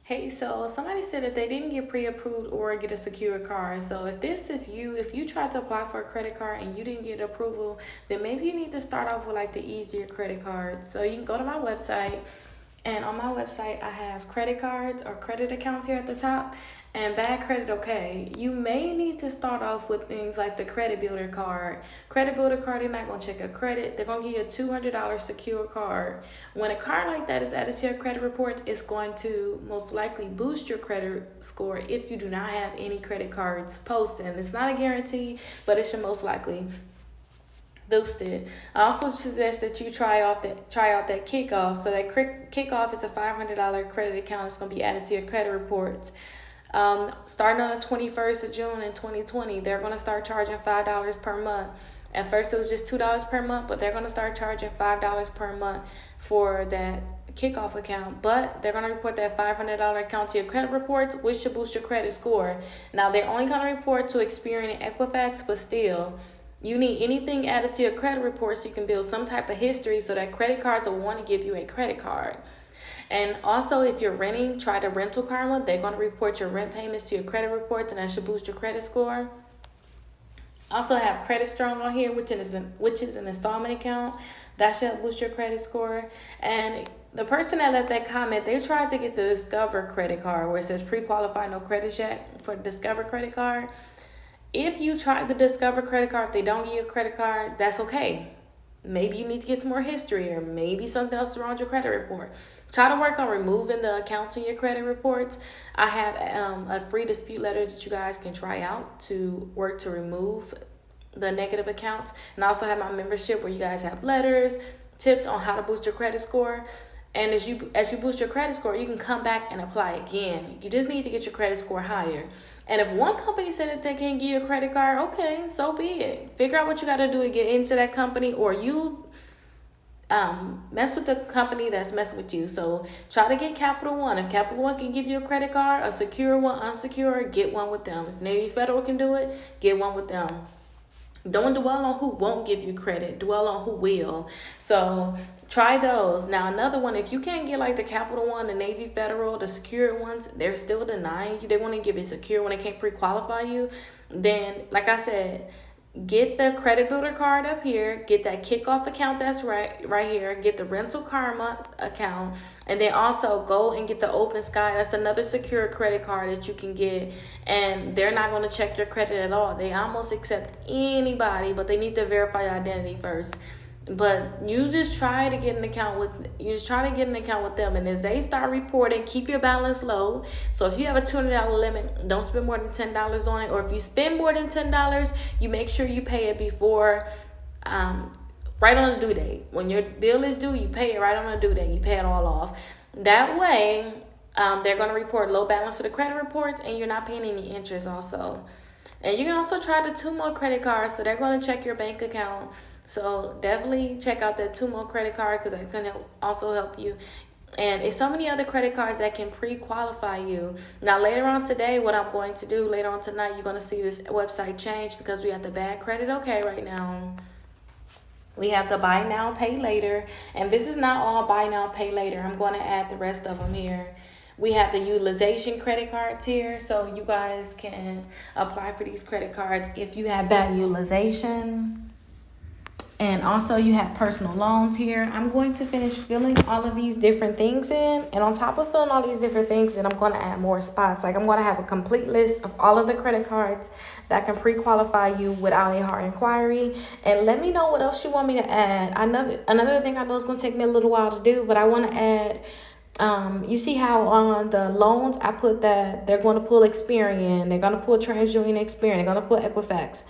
Hey, so somebody said that they didn't get pre-approved or get a secure card. So if this is you, if you tried to apply for a credit card and you didn't get approval, then maybe you need to start off with like the easier credit card. So you can go to my website, and on my website I have credit cards or credit accounts here at the top. And bad credit, okay. You may need to start off with things like the credit builder card. Credit builder card, they're not gonna check a credit. They're gonna give you a $200 secure card. When a card like that is added to your credit reports, it's going to most likely boost your credit score if you do not have any credit cards posted. And it's not a guarantee, but it should most likely boost it. I also suggest that you try out that kickoff. So that kickoff is a $500 credit account. It's gonna be added to your credit reports. Starting on the 21st of June in 2020, they're going to start charging $5 per month. At first, it was just $2 per month, but they're going to start charging $5 per month for that kickoff account. But they're going to report that $500 account to your credit reports, which should boost your credit score. Now, they're only going to report to Experian and Equifax, but still, you need anything added to your credit report so you can build some type of history so that credit cards will want to give you a credit card. And also, if you're renting, try the rental karma. They're going to report your rent payments to your credit reports, and that should boost your credit score. Also have Credit Strong on here, which is an installment account. That should boost your credit score. And the person that left that comment, they tried to get the Discover credit card where it says pre-qualify, no credit check for the Discover credit card. If you tried the Discover credit card, if they don't give you a credit card, that's okay. Maybe you need to get some more history, or maybe something else is wrong with your credit report. Try to work on removing the accounts in your credit reports. I have a free dispute letter that you guys can try out to work to remove the negative accounts. And I also have my membership where you guys have letters, tips on how to boost your credit score. And as you boost your credit score, you can come back and apply again. You just need to get your credit score higher. And if one company said that they can't give you a credit card, okay, so be it. Figure out what you got to do to get into that company, or you mess with the company that's messing with you. So try to get Capital One. If Capital One can give you a credit card, a secure one, unsecured, get one with them. If Navy Federal can do it, get one with them. Don't dwell on who won't give you credit. Dwell on who will. So try those. Now another one, if you can't get like the Capital One, the Navy Federal, the secured ones, they're still denying you. They want to give it secure when they can't pre-qualify you. Then, like I said, get the credit builder card up here, get that kickoff account that's right here, get the rental karma account, and then also go and get the open sky. That's another secure credit card that you can get, and they're not going to check your credit at all. They almost accept anybody, but they need to verify your identity first. But you just try to get an account with them, and as they start reporting, keep your balance low. So if you have a $200 limit, don't spend more than $10 on it. Or if you spend more than $10, you make sure you pay it before, right on the due date. When your bill is due, you pay it right on the due date. You pay it all off. That way, they're going to report low balance to the credit reports, and you're not paying any interest also. And you can also try the 2 more credit cards. So they're going to check your bank account. So definitely check out that 2 more credit card, because that can also help you. And it's so many other credit cards that can pre-qualify you. Now later on today, what I'm going to do, later on tonight, you're going to see this website change, because we have the bad credit okay right now. We have the buy now, pay later. And this is not all buy now, pay later. I'm going to add the rest of them here. We have the utilization credit cards here. So you guys can apply for these credit cards if you have bad utilization. And also you have personal loans here. I'm going to finish filling all of these different things in. And on top of filling all these different things in, I'm going to add more spots. Like I'm going to have a complete list of all of the credit cards that can pre-qualify you without a hard inquiry. And let me know what else you want me to add. Another thing I know is going to take me a little while to do, but I want to add, you see how on the loans I put that they're going to pull Experian, they're going to pull TransUnion Experian, they're going to pull Equifax.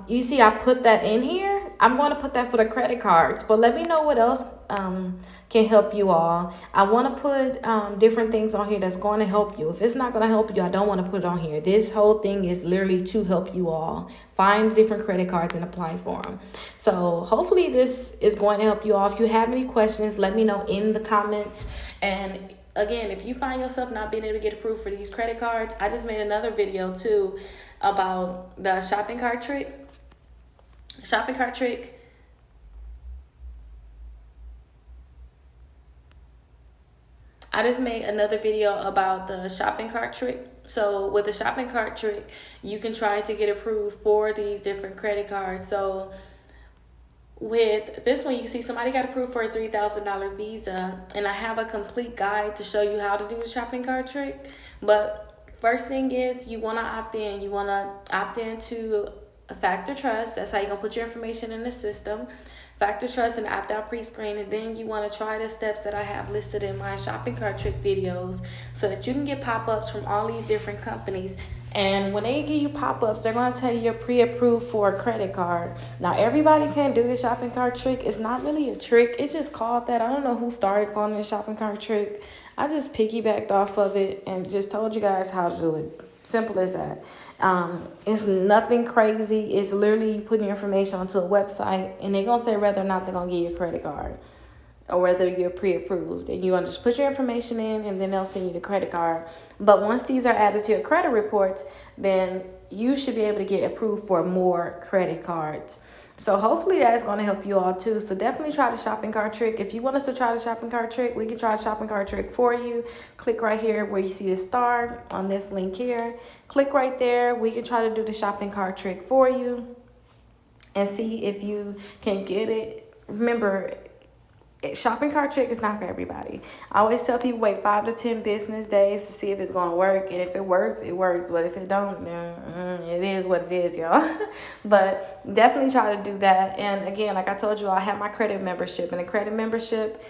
You see I put that in here. I'm going to put that for the credit cards, but let me know what else can help you all. I want to put different things on here that's going to help you. If it's not going to help you, I don't want to put it on here. This whole thing is literally to help you all find different credit cards and apply for them. So hopefully this is going to help you all. If you have any questions, let me know in the comments. And again, if you find yourself not being able to get approved for these credit cards, I just made another video too about the shopping cart trick. I just made another video about the shopping cart trick. So with the shopping cart trick, you can try to get approved for these different credit cards. So with this one, you can see somebody got approved for a $3,000 Visa, and I have a complete guide to show you how to do the shopping cart trick. But first thing is you want to opt in. You want to opt into a Factor Trust. That's how you're going to put your information in the system. Factor Trust and opt out pre-screen, and then you want to try the steps that I have listed in my shopping cart trick videos so that you can get pop-ups from all these different companies. And when they give you pop-ups, they're going to tell you you're pre-approved for a credit card. Now, everybody can do the shopping cart trick. It's not really a trick. It's just called that. I don't know who started calling it a shopping cart trick. I just piggybacked off of it and just told you guys how to do it. Simple as that. It's nothing crazy. It's literally you putting your information onto a website, and they're going to say whether or not they're going to give you a credit card, or whether you're pre-approved. And you're going to just put your information in, and then they'll send you the credit card. But once these are added to your credit reports, then you should be able to get approved for more credit cards. So hopefully that's going to help you all too. So definitely try the shopping cart trick. If you want us to try the shopping cart trick, we can try the shopping cart trick for you. Click right here where you see the star on this link here. Click right there. We can try to do the shopping cart trick for you and see if you can get it. Remember, shopping cart trick is not for everybody. I always tell people wait 5 to 10 business days to see if it's going to work. And if it works, it works. But if it don't, then it is what it is, y'all. But definitely try to do that. And again, like I told you, I have my credit membership. And the credit membership,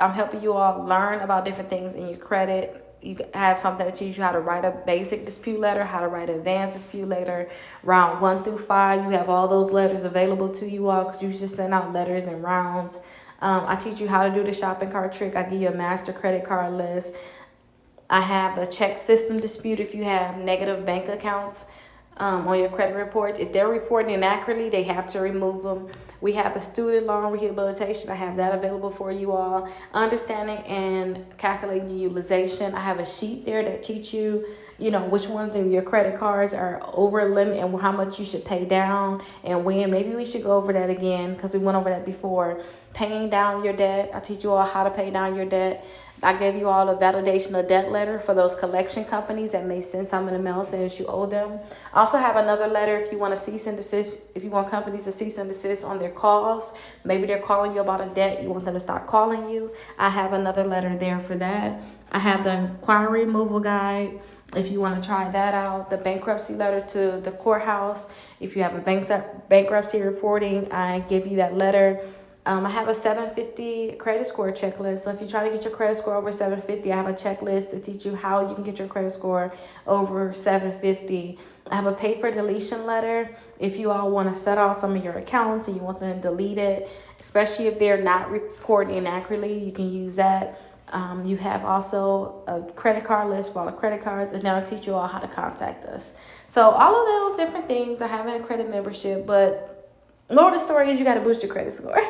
I'm helping you all learn about different things in your credit. You have something that teaches you how to write a basic dispute letter, how to write an advanced dispute letter, round 1 through 5. You have all those letters available to you all because you just send out letters in rounds. I teach you how to do the shopping cart trick. I give you a master credit card list. I have the check system dispute if you have negative bank accounts on your credit reports. If they're reporting inaccurately, they have to remove them. We have the student loan rehabilitation. I have that available for you all. Understanding and calculating the utilization. I have a sheet there that teach you, which ones of your credit cards are over limit and how much you should pay down and when. Maybe we should go over that again because we went over that before. Paying down your debt. I teach you all how to pay down your debt. I gave you all a validation of debt letter for those collection companies that may send some in the mail saying that you owe them. I also have another letter if you want to cease and desist, if you want companies to cease and desist on their calls. Maybe they're calling you about a debt. You want them to stop calling you. I have another letter there for that. I have the inquiry removal guide if you want to try that out. The bankruptcy letter to the courthouse. If you have a bankruptcy reporting, I give you that letter. I have a 750 credit score checklist. So if you're trying to get your credit score over 750, I have a checklist to teach you how you can get your credit score over 750. I have a pay for deletion letter. If you all want to set off some of your accounts and you want them to delete it, especially if they're not reporting inaccurately, you can use that. You have also a credit card list for all the credit cards, and then I'll teach you all how to contact us. So all of those different things I have in a credit membership, but more of the story is you got to boost your credit score.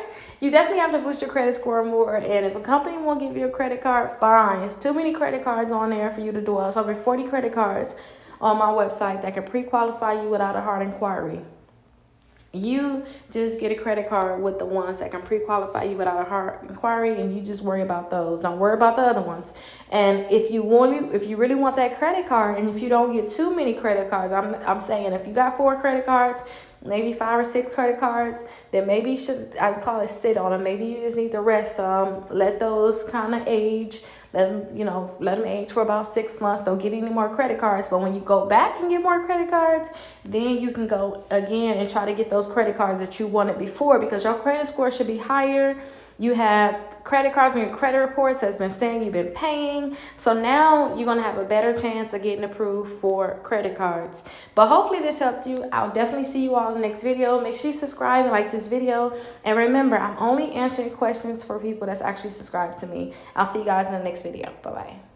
You definitely have to boost your credit score more. And if a company won't give you a credit card, fine. It's too many credit cards on there for you to dwell. It's over 40 credit cards on my website that can pre-qualify you without a hard inquiry. You just get a credit card with the ones that can pre-qualify you without a hard inquiry, and you just worry about those. Don't worry about the other ones. And if you really want that credit card, and if you don't get too many credit cards, I'm saying if you got 4 credit cards, maybe 5 or 6 credit cards, then maybe you should, I call it sit on them. Maybe you just need to rest some, let those kind of age. Let them age for about 6 months. Don't get any more credit cards. But when you go back and get more credit cards, then you can go again and try to get those credit cards that you wanted before, because your credit score should be higher. You have credit cards on your credit reports that's been saying you've been paying. So now you're going to have a better chance of getting approved for credit cards. But hopefully this helped you. I'll definitely see you all in the next video. Make sure you subscribe and like this video. And remember, I'm only answering questions for people that's actually subscribed to me. I'll see you guys in the next video. Bye-bye.